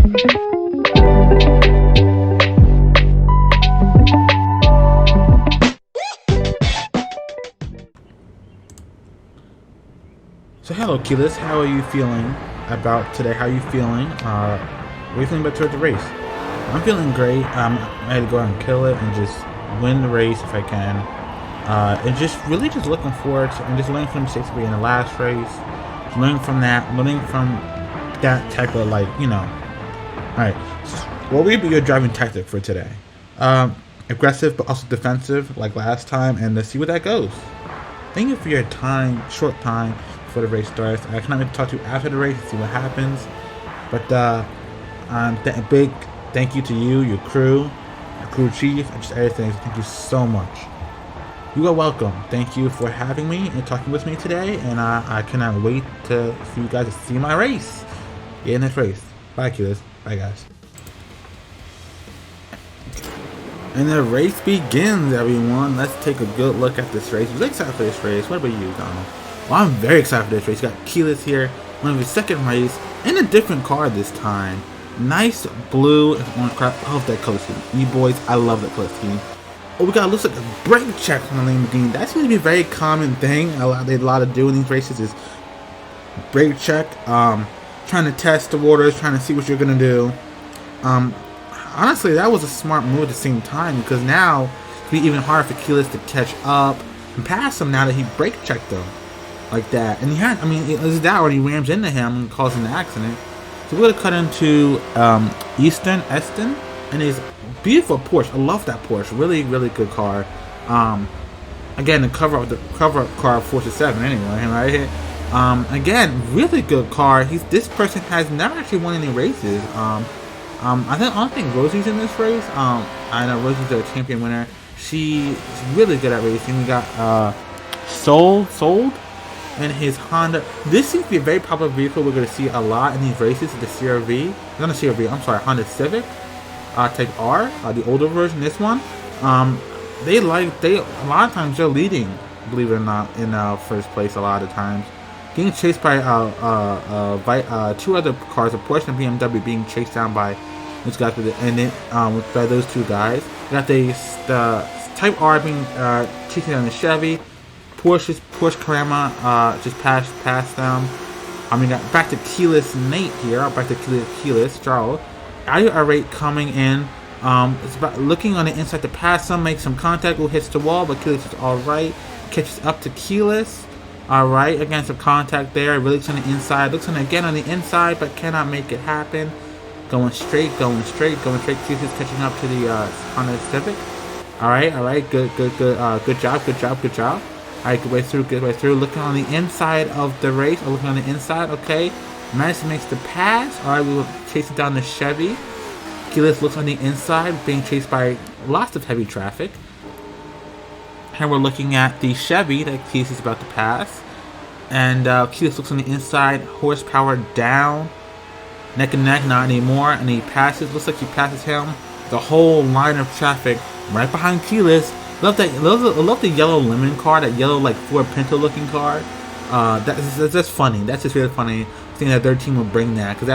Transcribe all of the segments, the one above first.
So hello, Keyless. How are you feeling about today? How are you feeling? What are you feeling about towards the race? I'm feeling great. I had to go out and kill it and just win the race if I can. And just really just looking forward to and just learning from the mistakes we in the last race. Learning from that type of Alright. What will be your driving tactic for today? Aggressive but also defensive like last time, and let's see where that goes. Thank you for your short time before the race starts. I cannot wait to talk to you after the race and see what happens. But big thank you to you, your crew chief, and just everything. Thank you so much. You are welcome. Thank you for having me and talking with me today. And I cannot wait for you guys to see my race. In this race. Bye, Keyless. Bye, guys. And the race begins, everyone. Let's take a good look at this race. You're excited for this race. What about you, Donald? Well, I'm very excited for this race. You got Keyless here, one of his second race, in a different car this time. Nice blue and orange car. I love that color scheme. You boys, I love that color scheme. Oh, we got looks like a brake check on the Lamborghini. That seems to be a very common thing. A lot of do in these races is brake check. Trying to test the waters, trying to see what you're gonna do. Honestly, that was a smart move at the same time, because now it'll be even harder for Keyless to catch up and pass him now that he brake checked him like that. And it was that when he rams into him and causing an accident. So we're gonna cut into Eston and his beautiful Porsche. I love that Porsche. Really, really good car. Again, the cover car of Forza 7 anyway, right? Again, really good car. This person has never actually won any races. I don't think Rosie's in this race. I know Rosie's a champion winner. She's really good at racing. We got Sold and his Honda. This seems to be a very popular vehicle. We're going to see a lot in these races. The CRV, not a CRV. I'm sorry, Honda Civic Type R, the older version. This one, a lot of times they're leading. Believe it or not, in first place a lot of times. Getting chased by two other cars, a Porsche and BMW, being chased down by those guys by those two guys. We got the Type R being chasing down the Chevy. Porsche Carrera just passed them. Got back to Keyless Nate here. Back to Keyless Charles. Audio rate coming in. It's about looking on the inside to pass them, make some contact, will hits the wall, but Keyless is all right. Catches up to Keyless. Alright, again, some contact there. Really looks on the inside. Looks again on the inside, but cannot make it happen. Going straight. Keyless is catching up to the Honda Civic. Alright. Good job. Alright, good way through. Looking on the inside of the race. Looking on the inside, okay. Madison makes the pass. Alright, we will chase it down the Chevy. Keyless looks on the inside, being chased by lots of heavy traffic. Here we're looking at the Chevy that Keyless is about to pass. And Keyless looks on the inside, horsepower down, neck and neck, not anymore. And he passes, looks like he passes him. The whole line of traffic right behind Keyless. Love the yellow lemon car, that yellow Ford Pinto looking car. That's funny. That's just really funny. I think that their team would bring that, because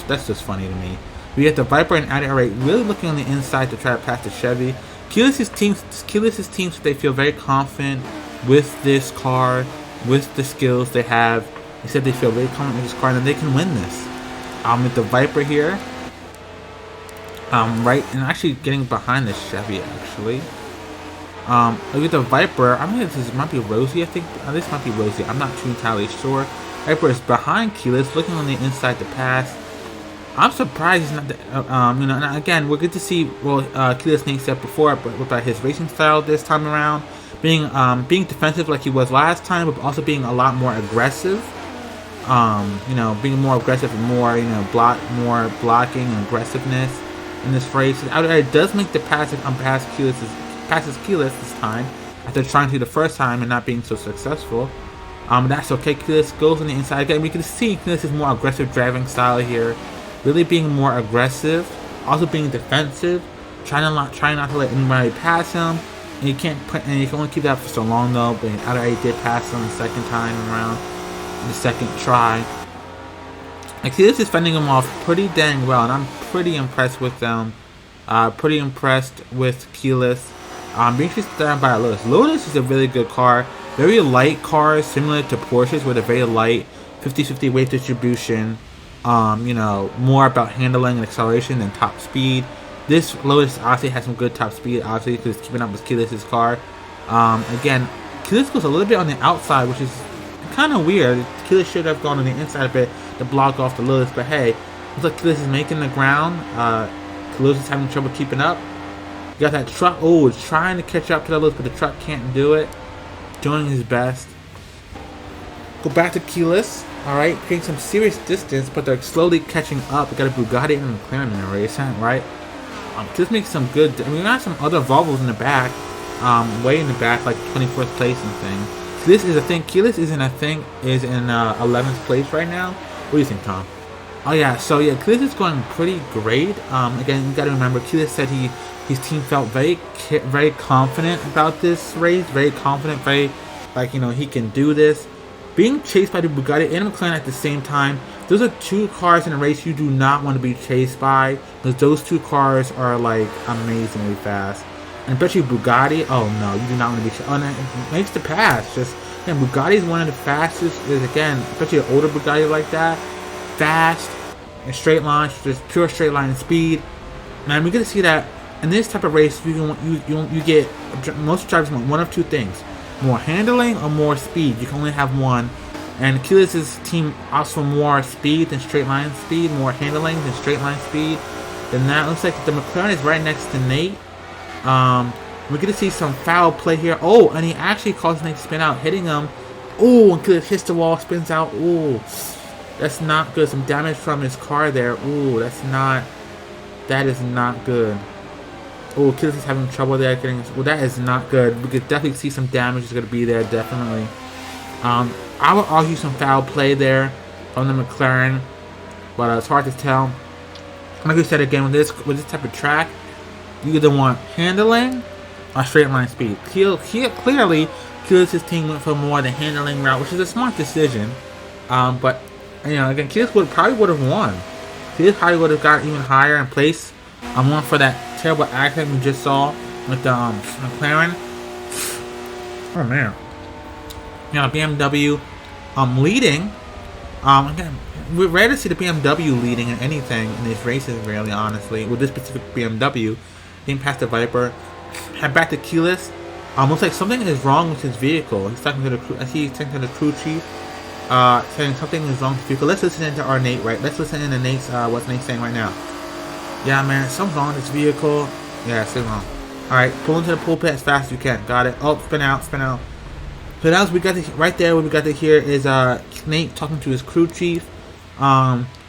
that's just funny to me. We get the Viper and Audi R8 really looking on the inside to try to pass the Chevy. Keyless's team, they feel very confident with this car, with the skills they have. They said they feel very confident with this car and that they can win this. With the Viper here, right, and actually getting behind the Chevy actually. Look at the Viper. This might be Rosie. I think this might be Rosie. I'm not too entirely sure. Viper is behind Keyless, looking on the inside to pass. I'm surprised he's not. And again, we're good to see. Keyless Nate said before, but about his racing style this time around, being defensive like he was last time, but also being a lot more aggressive. Being more aggressive and more blocking and aggressiveness in this race. It does make the passes Keyless this time after trying to the first time and not being so successful. That's okay. Keyless goes on the inside again. We can see Keyless' more aggressive driving style here. Really being more aggressive, also being defensive, trying not to let anybody pass him. And you can only keep that for so long though. But Outer 8 did pass him the second time around, the second try. Achilles is fending him off pretty dang well, and I'm pretty impressed with them. Pretty impressed with Keyless. Being chased down by Lotus. Lotus is a really good car. Very light cars, similar to Porsches, with a very light 50-50 weight distribution. You know, more about handling and acceleration than top speed. This Lotus obviously has some good top speed, obviously, because it's keeping up with Keyless's car. Again, Keyless goes a little bit on the outside, which is kind of weird. Keyless should have gone on the inside a bit to block off the Lotus, but hey, looks like Keyless is making the ground. Lotus is having trouble keeping up. You got that truck. Oh, it's trying to catch up to the Lotus, but the truck can't do it. Doing his best. Go back to Keyless. Alright, creating some serious distance, but they're slowly catching up. We got a Bugatti and a McLaren in the race, right? Keyless makes some good. I mean, we got some other Volvos in the back. Way in the back, like 24th place and thing. This is a thing. Keyless is in 11th place right now. What do you think, Tom? Oh yeah, so yeah, Keyless is going pretty great. Again, you got to remember, Keyless said his team felt very confident about this race, very confident, very like, you know, he can do this. Being chased by the Bugatti and McLaren at the same time, those are two cars in a race you do not want to be chased by, because those two cars are like amazingly fast. And especially Bugatti, oh no, you do not want to be chased. Oh, no, it makes the pass. Just, and Bugatti is one of the fastest, again, especially an older Bugatti like that, fast, and straight line, just pure straight line speed. Man, we get to see that in this type of race. You get, most drivers want one of two things: more handling or more speed. You can only have one. And Keyless's team opts for more speed than straight line speed, more handling than straight line speed. Then that looks like the McLaren is right next to Nate. We get to see some foul play here. Oh, and he actually causes Nate to spin out, hitting him. Oh, and Keyless hits the wall, spins out. Oh, that's not good. Some damage from his car there. Oh, that is not good. Oh, Keyless is having trouble there getting. Well, that is not good. We could definitely see some damage is going to be there, definitely. I would argue some foul play there from the McLaren, but it's hard to tell. Like we said again, with this type of track, you either want handling or straight line speed. Clearly, Keyless's team went for more the handling route, which is a smart decision. But you know, again, Keyless probably would have won. Keyless probably would have got even higher in place. One for that terrible accident we just saw with the McLaren. Oh man. You know, BMW leading. Again, we're rare to see the BMW leading in anything in these races, really, honestly. With this specific BMW, getting past the Viper, head back to Keyless. Looks like something is wrong with his vehicle. He's talking to the crew. I see he's talking to the crew chief, saying something is wrong with his vehicle. Let's listen into our Nate, right? Let's listen into Nate's what's Nate saying right now. Yeah, man, something's wrong with this vehicle. Yeah, something's wrong. All right, pull into the pulpit as fast as you can. Got it. Oh, spin out, spin out. So that was right there. What we got to hear is Nate talking to his crew chief.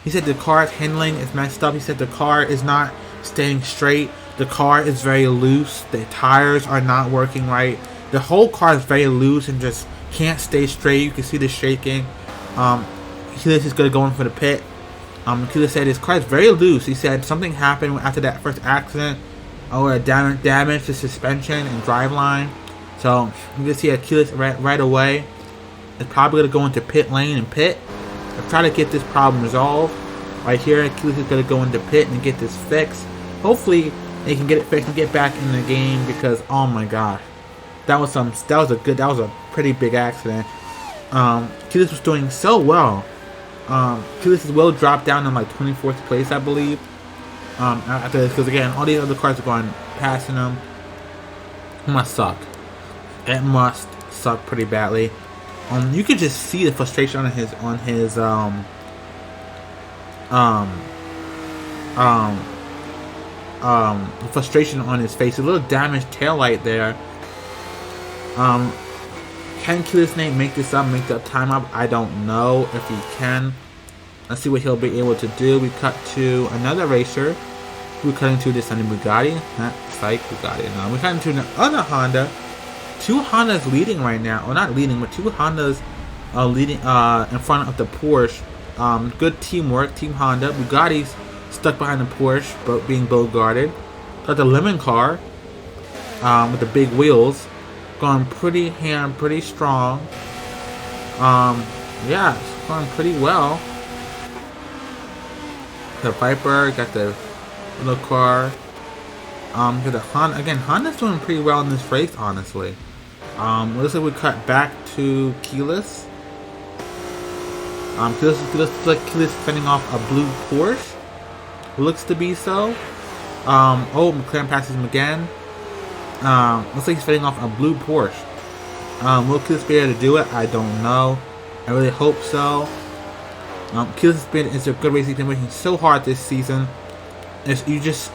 He said the car's handling is messed up. He said the car is not staying straight. The car is very loose. The tires are not working right. The whole car is very loose and just can't stay straight. You can see the shaking. Keyless is going to go in for the pit. Keyless said his car is very loose. He said something happened after that first accident, or damage to suspension and driveline. So you can see a Keyless right away is probably going to go into pit lane and pit. I'll try to get this problem resolved. Right here, Keyless is going to go into pit and get this fixed. Hopefully, they can get it fixed and get back in the game, because oh my god, that was a pretty big accident. Keyless was doing so well. Keyless will drop down in like 24th place, I believe. After this, because again, all these other cars are going passing him. It must suck. It must suck pretty badly. You could just see the frustration on his the frustration on his face. A little damaged taillight there. Can Keyless Nate make this up, make the time up? I don't know if he can. Let's see what he'll be able to do. We cut to another racer. We're cutting to this on the Bugatti. Psych, Bugatti. No, we're cutting to another Honda. Two Hondas leading right now. Well, not leading, but two Hondas leading in front of the Porsche. Good teamwork, Team Honda. Bugatti's stuck behind the Porsche, but being guarded. Got the lemon car with the big wheels. Going pretty strong. Yeah, it's going pretty well. the Viper, got the little car. Got the Honda again. Honda's doing pretty well in this race, honestly. Looks like we cut back to Keyless. Keyless fending off a blue Porsche. Looks to be so. Oh, McLaren passes him again. Looks like he's fending off a blue Porsche. Will Keyless be able to do it? I don't know. I really hope so. Keyless is a good race. He's been working so hard this season. It's just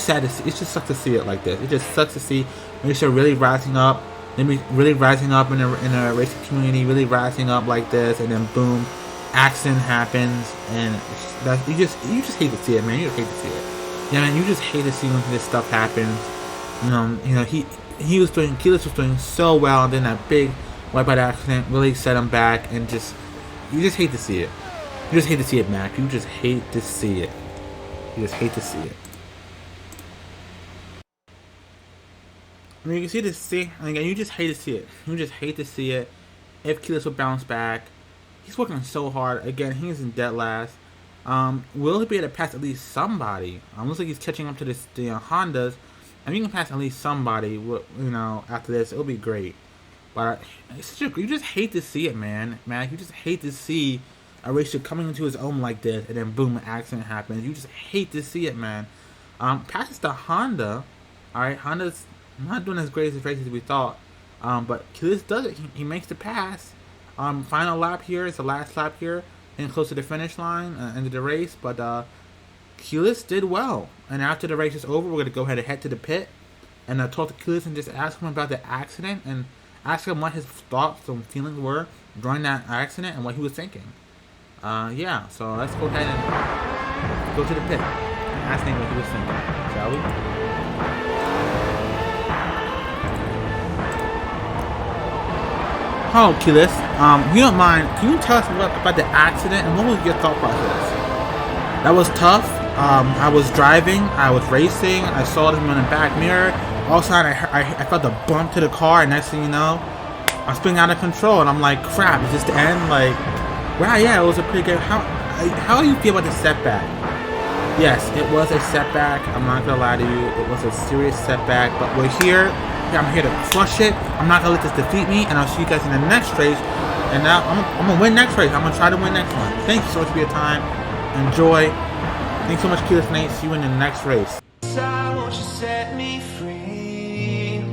sad to see. It just sucks to see it like this. It just sucks to see when you're really rising up. Really rising up in a racing community, really rising up like this, and then boom, accident happens, and you just hate to see it, man. You just hate to see it. Yeah, man, you just hate to see when this stuff happens. Keyless was doing so well, and then that big wipeout accident really set him back, and you just hate to see it. You just hate to see it, Mac. You just hate to see it. You just hate to see it. I mean, you can again, you just hate to see it. You just hate to see it. If Keyless will bounce back, he's working so hard. Again, he's in dead last. Will he be able to pass at least somebody? Looks like he's catching up to the Hondas. If you can pass at least somebody, after this, it'll be great. But you just hate to see it, man. You just hate to see a racer coming into his own like this, and then boom, an accident happens. You just hate to see it, man. Passes the Honda. All right, Honda's not doing as great as the race as we thought. But Keyless does it. He makes the pass. Final lap here. It's the last lap here, and close to the finish line, end of the race. But Keyless did well. And after the race is over, we're gonna go ahead and head to the pit and talk to Keyless and just ask him about the accident and ask him what his thoughts and feelings were during that accident and what he was thinking. Yeah. So let's go ahead and go to the pit and ask him what he was thinking, shall we? Oh, Keyless, if you don't mind, can you tell us about the accident and what was your thought process? That was tough. I was driving, I was racing, I saw them in the back mirror. All of a sudden, I felt a bump to the car, and next thing you know, I'm spinning out of control, and I'm like, crap, is this the end? Like, wow, yeah, it was a pretty good. How do you feel about the setback? Yes, it was a setback. I'm not gonna lie to you, it was a serious setback, but we're here. I'm here to crush it. I'm not gonna let this defeat me, and I'll see you guys in the next race. And now I'm gonna win next race. I'm gonna try to win next one. Thank you so much for your time. Enjoy. Thanks so much, Keyless Nate. See you in the next race. Won't you set me free?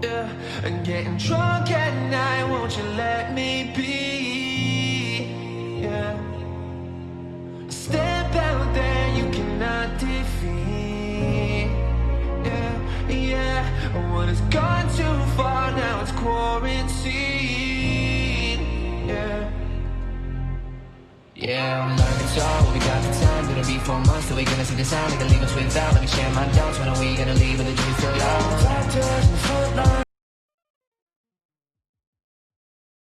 Yeah, and getting drunk at night. Won't you let me be? Yeah, step out there, you cannot defeat. Yeah, what has gone too far, now it's quarantine. Yeah, I'm learning to all we got the time. Gonna be 4 months till we gonna see the sign. They can leave us without. Let me share my doubts. When are we gonna leave with a dream still young?